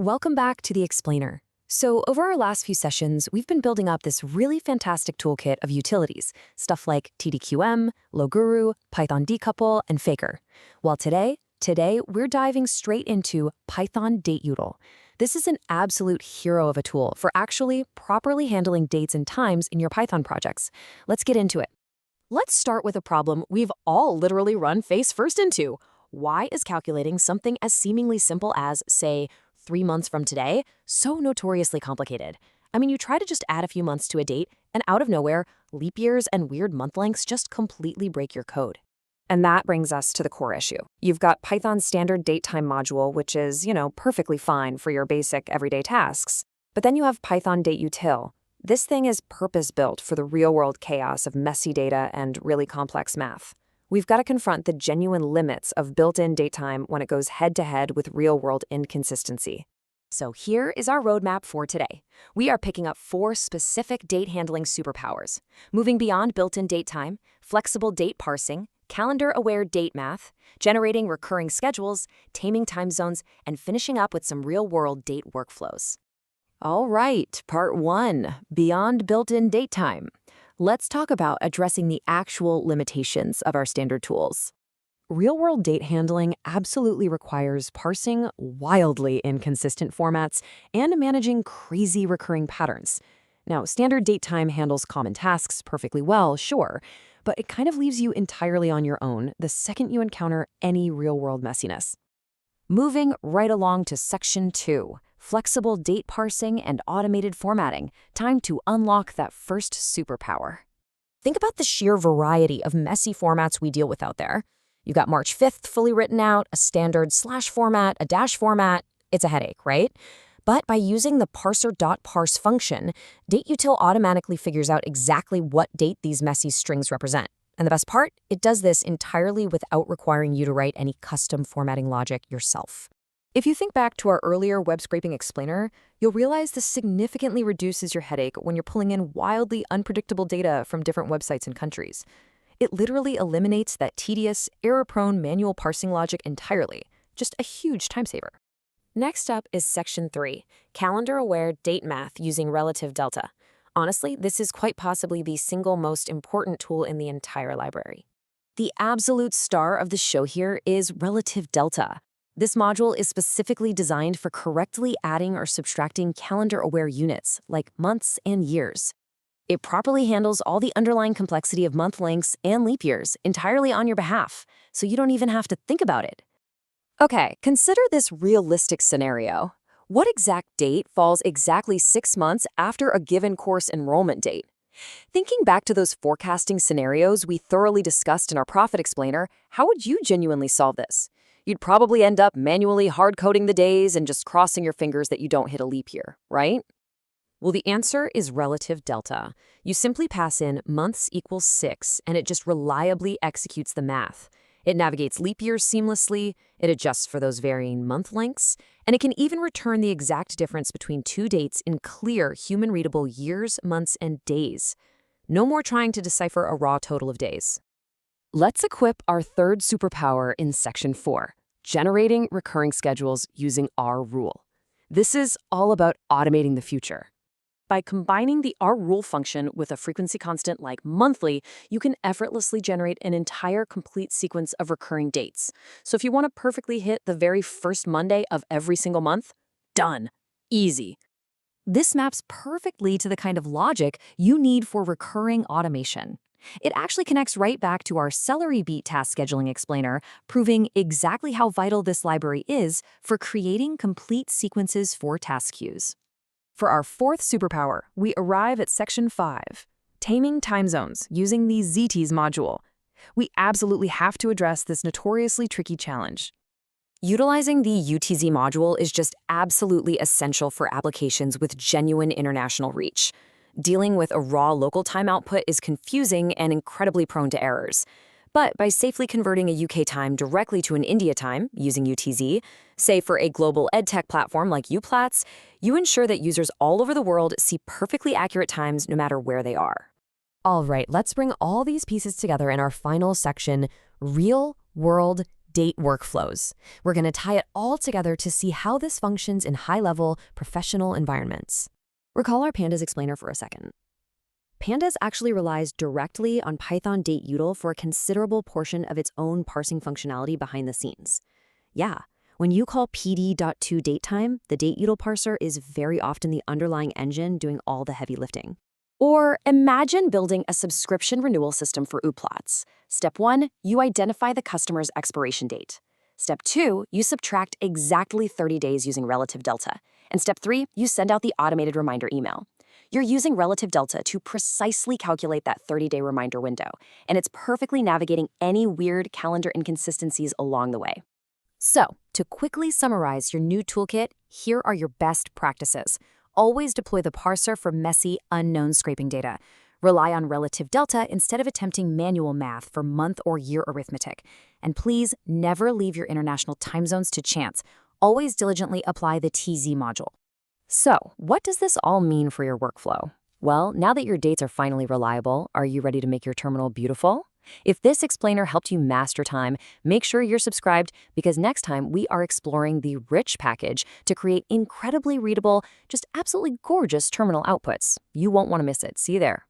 welcome back to the Explainer. So over our last few sessions, we've been building up this really fantastic toolkit of utilities, stuff like TDQM, Loguru, python-dateutil, and Faker. While today we're diving straight into python-dateutil. This is an absolute hero of a tool for actually properly handling dates and times in your Python projects. Let's get into it. Let's start with a problem we've all literally run face first into. Why is calculating something as seemingly simple as, say, 3 months from today so notoriously complicated? I mean, you try to just add a few months to a date, and out of nowhere, leap years and weird month lengths just completely break your code. And that brings us to the core issue. You've got Python's standard datetime module, which is, perfectly fine for your basic everyday tasks. But then you have python-dateutil. This thing is purpose-built for the real-world chaos of messy data and really complex math. We've got to confront the genuine limits of built-in datetime when it goes head-to-head with real-world inconsistency. So here is our roadmap for today. We are picking up 4 specific date-handling superpowers, moving beyond built-in datetime, flexible date parsing, calendar-aware date math, generating recurring schedules, taming time zones, and finishing up with some real-world date workflows. All right, part 1, beyond built-in datetime. Let's talk about addressing the actual limitations of our standard tools. Real-world date handling absolutely requires parsing wildly inconsistent formats and managing crazy recurring patterns. Now, standard datetime handles common tasks perfectly well, sure, but it kind of leaves you entirely on your own the second you encounter any real-world messiness. Moving right along to section 2, flexible date parsing and automated formatting. Time to unlock that first superpower. Think about the sheer variety of messy formats we deal with out there. You've got March 5th fully written out, a standard slash format, a dash format. It's a headache, right? But by using the parser.parse function, dateutil automatically figures out exactly what date these messy strings represent. And the best part, it does this entirely without requiring you to write any custom formatting logic yourself. If you think back to our earlier web scraping explainer, you'll realize this significantly reduces your headache when you're pulling in wildly unpredictable data from different websites and countries. It literally eliminates that tedious, error-prone manual parsing logic entirely. Just a huge time saver. Next up is section 3, calendar-aware date math using relativedelta. Honestly, this is quite possibly the single most important tool in the entire library. The absolute star of the show here is relativedelta. This module is specifically designed for correctly adding or subtracting calendar-aware units, like months and years. It properly handles all the underlying complexity of month lengths and leap years entirely on your behalf, so you don't even have to think about it. Okay, consider this realistic scenario. What exact date falls exactly 6 months after a given course enrollment date? Thinking back to those forecasting scenarios we thoroughly discussed in our profit explainer, how would you genuinely solve this? You'd probably end up manually hard-coding the days and just crossing your fingers that you don't hit a leap year, right? Well, the answer is relativedelta. You simply pass in months equals 6, and it just reliably executes the math. It navigates leap years seamlessly, it adjusts for those varying month lengths, and it can even return the exact difference between 2 dates in clear, human-readable years, months, and days. No more trying to decipher a raw total of days. Let's equip our third superpower in section 4, generating recurring schedules using our rule. This is all about automating the future. By combining the rule function with a frequency constant like monthly, you can effortlessly generate an entire complete sequence of recurring dates. So if you want to perfectly hit the very first Monday of every single month, done. Easy. This maps perfectly to the kind of logic you need for recurring automation. It actually connects right back to our celery beat task scheduling explainer, proving exactly how vital this library is for creating complete sequences for task queues. For our 4th superpower, we arrive at section 5, taming time zones using the ZTs module. We absolutely have to address this notoriously tricky challenge. Utilizing the UTZ module is just absolutely essential for applications with genuine international reach. Dealing with a raw local time output is confusing and incredibly prone to errors. But by safely converting a UK time directly to an India time using UTZ, say for a global edtech platform like Uplatz, you ensure that users all over the world see perfectly accurate times no matter where they are. All right, let's bring all these pieces together in our final section, real-world date workflows. We're going to tie it all together to see how this functions in high-level, professional environments. Recall our pandas explainer for a second. Pandas actually relies directly on python-dateutil for a considerable portion of its own parsing functionality behind the scenes. Yeah, when you call pd.toDatetime, the dateutil parser is very often the underlying engine doing all the heavy lifting. Or imagine building a subscription renewal system for Uplatz. Step 1, you identify the customer's expiration date. Step 2, you subtract exactly 30 days using relativedelta. And step 3, you send out the automated reminder email. You're using relativedelta to precisely calculate that 30-day reminder window, and it's perfectly navigating any weird calendar inconsistencies along the way. So, to quickly summarize your new toolkit, here are your best practices. Always deploy the parser for messy, unknown scraping data. Rely on relativedelta instead of attempting manual math for month or year arithmetic. And please never leave your international time zones to chance. Always diligently apply the TZ module. So, what does this all mean for your workflow? Well, now that your dates are finally reliable, are you ready to make your terminal beautiful? If this explainer helped you master time, make sure you're subscribed because next time we are exploring the rich package to create incredibly readable, just absolutely gorgeous terminal outputs. You won't want to miss it. See you there.